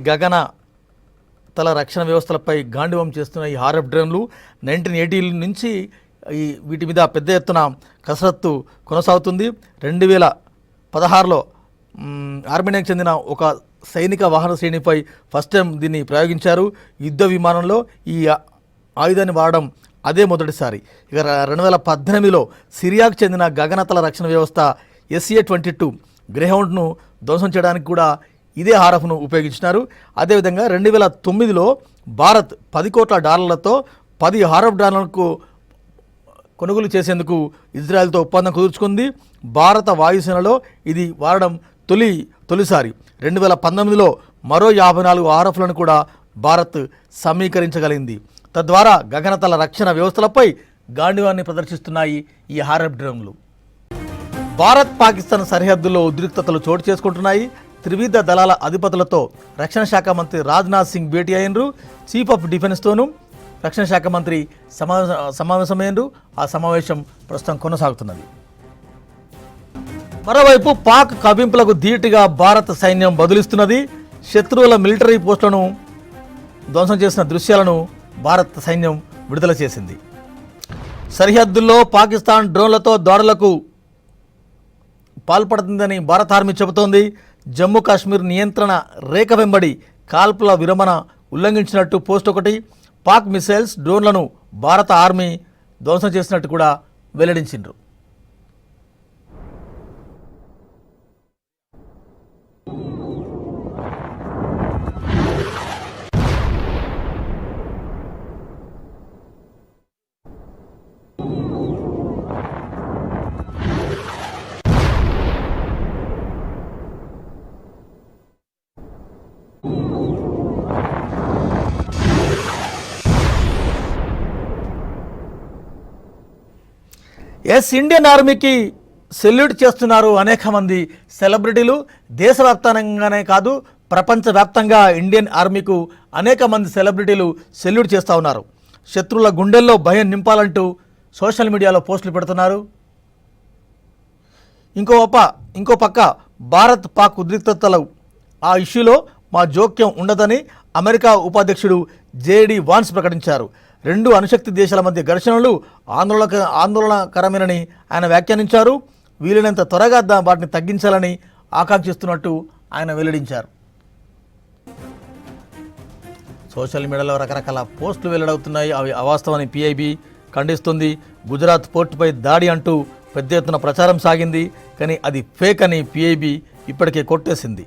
గగన తల రక్షణ వ్యవస్థలపై గాండివం చేస్తున్న ఈ ఆర్ఎఫ్ డ్రోన్లు 1980 నుంచి వీటి మీద పెద్ద ఎత్తున కసరత్తు కొనసాగుతుంది. 2016లో ఆర్మేనియాకు చెందిన ఒక సైనిక వాహన శ్రేణిపై ఫస్ట్ టైం దీన్ని ప్రయోగించారు. యుద్ధ విమానంలో ఈ ఆయుధాన్ని వాడడం అదే మొదటిసారి. ఇక 2018లో సిరియాకు చెందిన గగనతల రక్షణ వ్యవస్థ SA-22 గ్రేహౌండ్ను ధ్వంసం చేయడానికి కూడా ఇదే ఆర్ఎఫ్ను ఉపయోగించినారు. అదేవిధంగా 2009లో భారత్ $10 కోట్ల 10 ఆర్ఎఫ్ డ్రోన్లకు కొనుగోలు చేసేందుకు ఇజ్రాయెల్తో ఒప్పందం కుదుర్చుకుంది. భారత వాయుసేనలో ఇది వాడడం తొలిసారి. 2019లో మరో 54 ఆర్ఎఫ్లను కూడా భారత్ సమీకరించగలిగింది. తద్వారా గగనతల రక్షణ వ్యవస్థలపై గాండివాన్ని ప్రదర్శిస్తున్నాయి ఈ ఆర్ఎఫ్ డ్రోన్లు. భారత్ పాకిస్తాన్ సరిహద్దుల్లో ఉద్రిక్తతలు చోటు చేసుకుంటున్నాయి. త్రివిధ దళాల అధిపతులతో రక్షణ శాఖ మంత్రి రాజ్నాథ్ సింగ్ భేటీ అయినరు. చీఫ్ ఆఫ్ డిఫెన్స్తోనూ రక్షణ శాఖ మంత్రి సమావేశమైనరు. ఆ సమావేశం ప్రస్తుతం కొనసాగుతున్నది. మరోవైపు పాక్ కవింపులకు ధీటుగా భారత సైన్యం బదులిస్తున్నది. శత్రువుల మిలిటరీ పోస్టులను ధ్వంసం చేసిన దృశ్యాలను భారత సైన్యం విడుదల చేసింది. సరిహద్దుల్లో పాకిస్తాన్ డ్రోన్లతో దాడులకు పాల్పడుతుందని భారత ఆర్మీ చెబుతోంది. జమ్మూ కాశ్మీర్ నియంత్రణ రేఖ వెంబడి కాల్పుల విరమణ ఉల్లంఘించినట్టు పోస్ట్ ఒకటి. పాక్ మిసైల్స్ డ్రోన్లను భారత ఆర్మీ ధ్వంసం చేసినట్టు కూడా వెల్లడించిండ్రు. ఇండియన్ ఆర్మీకి సెల్యూట్ చేస్తున్నారు అనేక మంది సెలబ్రిటీలు. దేశవ్యాప్తంగానే కాదు, ప్రపంచవ్యాప్తంగా ఇండియన్ ఆర్మీకు అనేక మంది సెలబ్రిటీలు సెల్యూట్ చేస్తూ ఉన్నారు. శత్రువుల గుండెల్లో భయం నింపాలంటూ సోషల్ మీడియాలో పోస్టులు పెడుతున్నారు. ఇంకో పక్క భారత్ పాక్ ఉద్రిక్తతలు ఆ ఇష్యూలో మా జోక్యం ఉండదని అమెరికా ఉపాధ్యక్షుడు JD వాన్స్ ప్రకటించారు. 2 అణుశక్తి దేశాల మధ్య ఘర్షణలు ఆందోళనకరమేనని ఆయన వ్యాఖ్యానించారు. వీలైనంత త్వరగా వాటిని తగ్గించాలని ఆకాంక్షిస్తున్నట్టు ఆయన వెల్లడించారు. సోషల్ మీడియాలో రకరకాల పోస్టులు వెల్లడవుతున్నాయి. అవి అవాస్తవాన్ని PIB ఖండిస్తుంది. గుజరాత్ పోర్టుపై దాడి అంటూ పెద్ద ఎత్తున ప్రచారం సాగింది. కానీ అది ఫేక్ అని PIB ఇప్పటికే కొట్టేసింది.